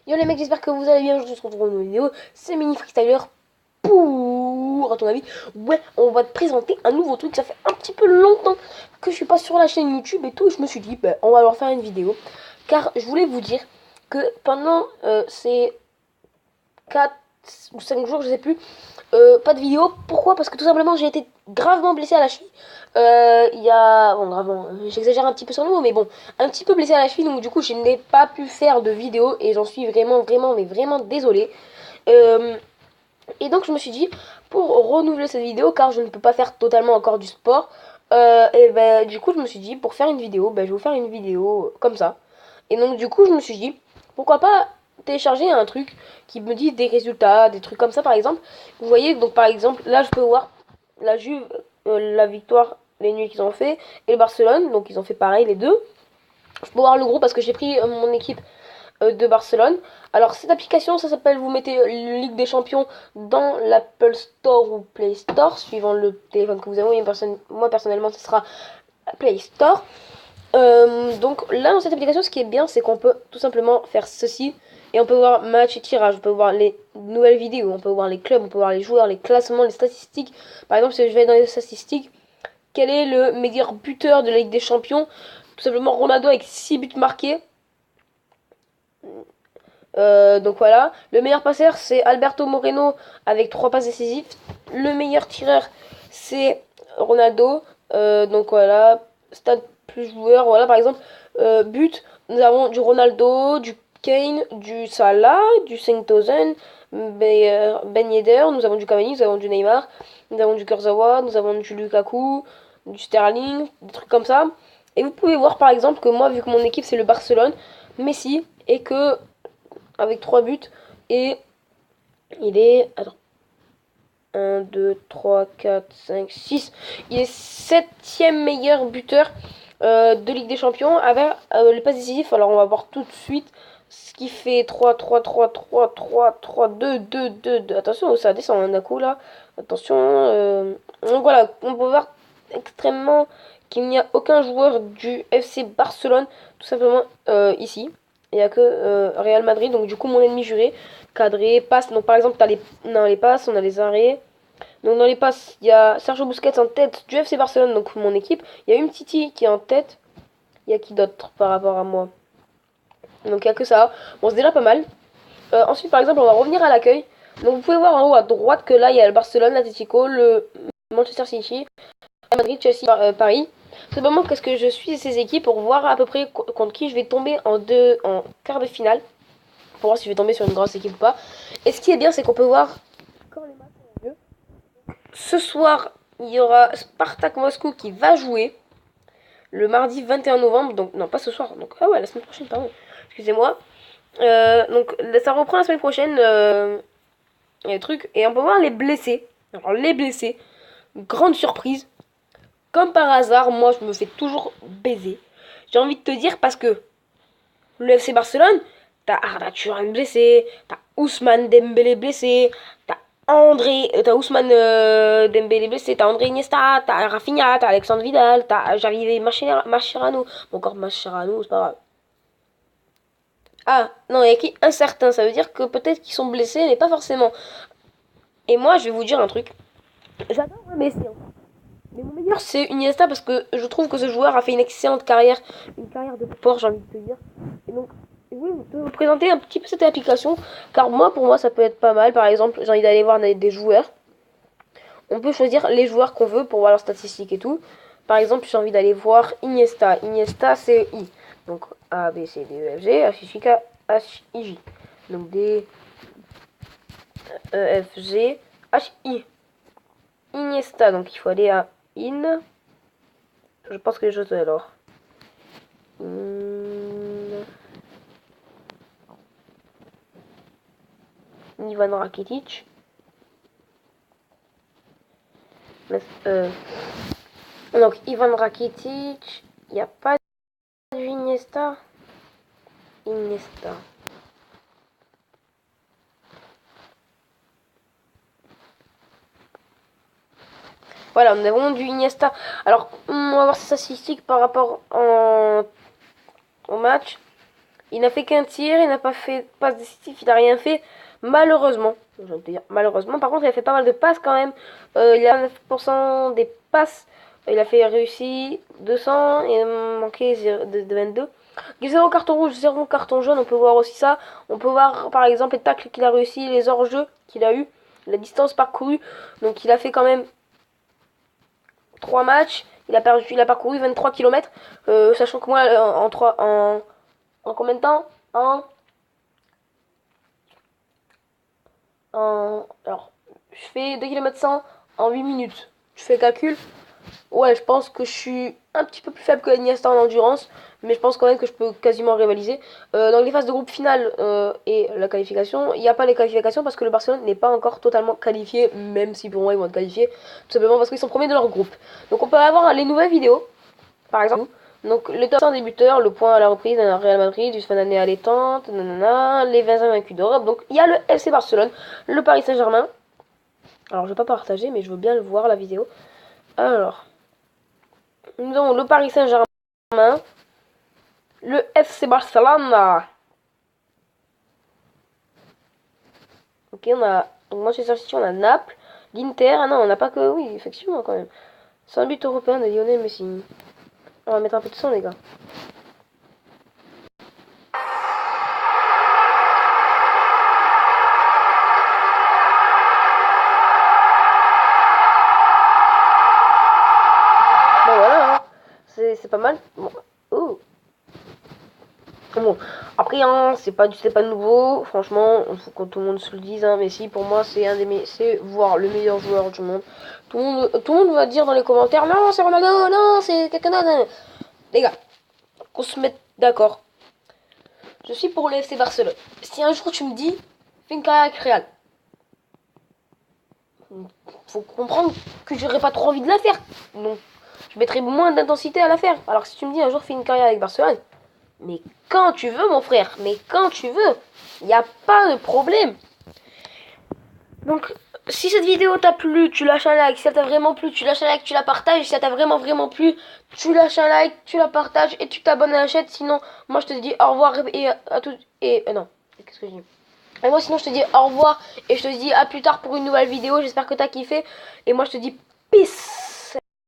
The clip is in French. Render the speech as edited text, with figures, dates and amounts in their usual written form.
Yo les mecs, j'espère que vous allez bien. Je vous retrouve pour une nouvelle vidéo. C'est Mini Freestyler pour, à ton avis, ouais, on va te présenter un nouveau truc. Ça fait un petit peu longtemps que je suis pas sur la chaîne YouTube et tout. Et je me suis dit, bah, on va leur faire une vidéo. Car je voulais vous dire que pendant ces 4 ou 5 jours, je sais plus, pas de vidéo. Pourquoi? Parce que tout simplement, j'ai été gravement blessé à la cheville. Il y a. Bon, gravement, j'exagère un petit peu sur le mot, mais bon, un petit peu blessé à la cheville. Donc, du coup, je n'ai pas pu faire de vidéo et j'en suis vraiment, vraiment, mais vraiment désolé. Euh, et donc, je me suis dit, pour renouveler cette vidéo, car je ne peux pas faire totalement encore du sport, et ben, du coup, je me suis dit, pour faire une vidéo, ben, je vais vous faire une vidéo comme ça. Et donc, du coup, je me suis dit, pourquoi pas télécharger un truc qui me dit des résultats, des trucs comme ça, par exemple. Vous voyez, donc, par exemple, là, je peux voir la Juve, la victoire, les nuls qu'ils ont fait, et le Barcelone, donc ils ont fait pareil, les deux. Je peux voir le groupe parce que j'ai pris mon équipe de Barcelone. Alors cette application, ça s'appelle, vous mettez Ligue des Champions dans l'Apple Store ou Play Store, suivant le téléphone que vous avez. Moi personnellement, ce sera Play Store. Donc là, dans cette application, ce qui est bien, c'est qu'on peut tout simplement faire ceci. Et on peut voir match et tirage, on peut voir les nouvelles vidéos, on peut voir les clubs, on peut voir les joueurs, les classements, les statistiques. Par exemple, si je vais dans les statistiques, quel est le meilleur buteur de la Ligue des Champions? Tout simplement Ronaldo avec 6 buts marqués. Donc voilà. Le meilleur passeur, c'est Alberto Moreno avec 3 passes décisives. Le meilleur tireur, c'est Ronaldo. Donc voilà. Stade plus joueur. Voilà, par exemple, but, nous avons du Ronaldo, du Kane, du Salah, du Sentosen, Ben Yedder. Nous avons du Cavani, nous avons du Neymar, nous avons du Kurzawa, nous avons du Lukaku, du Sterling, des trucs comme ça. Et vous pouvez voir par exemple que moi, vu que mon équipe c'est le Barcelone, Messi, et que avec 3 buts. Et il est. Attends. 1, 2, 3, 4, 5, 6. Il est septième meilleur buteur de Ligue des Champions avec le pass décisif. Alors on va voir tout de suite ce qui fait 3, 3, 3, 3, 3, 3, 2, 2, 2, 2. Attention, ça descend d'un coup là. Attention. Donc voilà, on peut voir extrêmement qu'il n'y a aucun joueur du FC Barcelone, tout simplement ici. Il n'y a que Real Madrid, donc du coup mon ennemi juré, cadré, passe. Donc par exemple, dans les passes, on a les arrêts. Donc dans les passes, il y a Sergio Busquets en tête du FC Barcelone, donc mon équipe. Il y a Umtiti qui est en tête. Il y a qui d'autre par rapport à moi? Donc il n'y a que ça. Bon, c'est déjà pas mal. Ensuite, par exemple, on va revenir à l'accueil. Donc vous pouvez voir en haut à droite que là, il y a le Barcelone, l'Atlético, le Manchester City, Madrid, Chelsea, Paris. Simplement qu'est-ce que je suis ces équipes pour voir à peu près contre qui je vais tomber en quart de finale. Pour voir si je vais tomber sur une grosse équipe ou pas. Et ce qui est bien, c'est qu'on peut voir quand les matchs ont lieu. Ce soir, il y aura Spartak Moscou qui va jouer le mardi 21 novembre. Donc, non, pas ce soir. Donc, ah ouais, la semaine prochaine, pardon. Excusez-moi. Donc, ça reprend la semaine prochaine. Les trucs. Et on peut voir les blessés. Alors, les blessés, grande surprise. Comme par hasard, moi, je me fais toujours baiser. J'ai envie de te dire parce que le FC Barcelone, t'as Arda Turan blessé, t'as Ousmane Dembélé blessé, t'as Ousmane Dembélé blessé, t'as André Iniesta, t'as Rafinha, t'as Alexandre Vidal, t'as Javier Mascherano. Bon, encore Mascherano, c'est pas grave. Ah, non, il y a qui incertain, ça veut dire que peut-être qu'ils sont blessés, mais pas forcément. Et moi, je vais vous dire un truc. J'adore Messi, hein. Mais mon meilleur, c'est Iniesta parce que je trouve que ce joueur a fait une excellente carrière. Une carrière de sport, j'ai envie de te dire. Et donc, oui, vous pouvez vous présenter un petit peu cette application. Car moi, pour moi, ça peut être pas mal. Par exemple, j'ai envie d'aller voir des joueurs. On peut choisir les joueurs qu'on veut pour voir leurs statistiques et tout. Par exemple, j'ai envie d'aller voir Iniesta. Iniesta, c'est I. Donc, A, B, C, D, E, F, G, H, I, J, K, H, I, J. Donc, D, E, F, G, H, I. Iniesta. Donc, il faut aller à In. Je pense que je sais alors. Ivan Rakitic. Donc Ivan Rakitic. Il n'y a pas de Iniesta. Iniesta. Voilà, nous avons du Iniesta. Alors, on va voir ses statistiques par rapport au match. Il n'a fait qu'un tir, il n'a pas fait passe décisif, il n'a rien fait. Malheureusement, j'ai envie de dire malheureusement. Par contre, il a fait pas mal de passes quand même. Il a 9% des passes. Il a fait réussi 200 et manqué de 22. 0 carton rouge, 0 carton jaune, on peut voir aussi ça. On peut voir par exemple les tacles qu'il a réussi, les hors-jeux qu'il a eu, la distance parcourue. Donc il a fait quand même 3 matchs. Il a parcouru 23 km. Sachant que moi, en combien de temps alors, je fais 2 km 100 en 8 minutes. Je fais le calcul. Ouais, je pense que je suis un petit peu plus faible que Iniesta en endurance, mais je pense quand même que je peux quasiment rivaliser. Dans les phases de groupe finale et la qualification, il n'y a pas les qualifications parce que le Barcelone n'est pas encore totalement qualifié, même si pour moi ils vont être qualifiés, tout simplement parce qu'ils sont premiers de leur groupe. Donc on peut avoir les nouvelles vidéos, par exemple. Donc le top 100 des buteurs, le point à la reprise d'un Real Madrid, du fin d'année allaitante, nanana, les 20 vaincus d'Europe. Donc il y a le FC Barcelone, le Paris Saint-Germain. Alors je vais pas partager, mais je veux bien le voir la vidéo. Alors, nous avons le Paris Saint-Germain, le FC Barcelone. Ok, on a donc Manchester City, on a Naples, l'Inter. Ah non, on n'a pas que. Oui, effectivement, quand même. C'est un but européen de Lionel Messi. On va mettre un peu de son, les gars. Bon, voilà, hein. C'est pas mal. Bon. Oh. Bon, après, hein, c'est pas nouveau. Franchement, il faut que tout le monde se le dise. Hein, Messi, pour moi, c'est voire le meilleur joueur du monde. Tout le monde va dire dans les commentaires, non, c'est Ronaldo, non, c'est quelqu'un d'autre. Les gars, qu'on se mette d'accord. Je suis pour le FC Barcelone. Si un jour tu me dis, fais une carrière avec Real, faut comprendre que j'aurais pas trop envie de la faire. Donc, je mettrai moins d'intensité à la faire. Alors que si tu me dis un jour, fais une carrière avec Barcelone, mais quand tu veux, mon frère, mais quand tu veux, il n'y a pas de problème. Donc, si cette vidéo t'a plu, tu lâches un like. Si ça t'a vraiment plu, tu lâches un like, tu la partages. Si ça t'a vraiment plu, tu lâches un like, tu la partages et tu t'abonnes à la chaîne. Sinon, moi je te dis au revoir et à tout. Et non, qu'est-ce que je dis? Et moi sinon je te dis au revoir et je te dis à plus tard pour une nouvelle vidéo. J'espère que t'as kiffé. Et moi je te dis peace.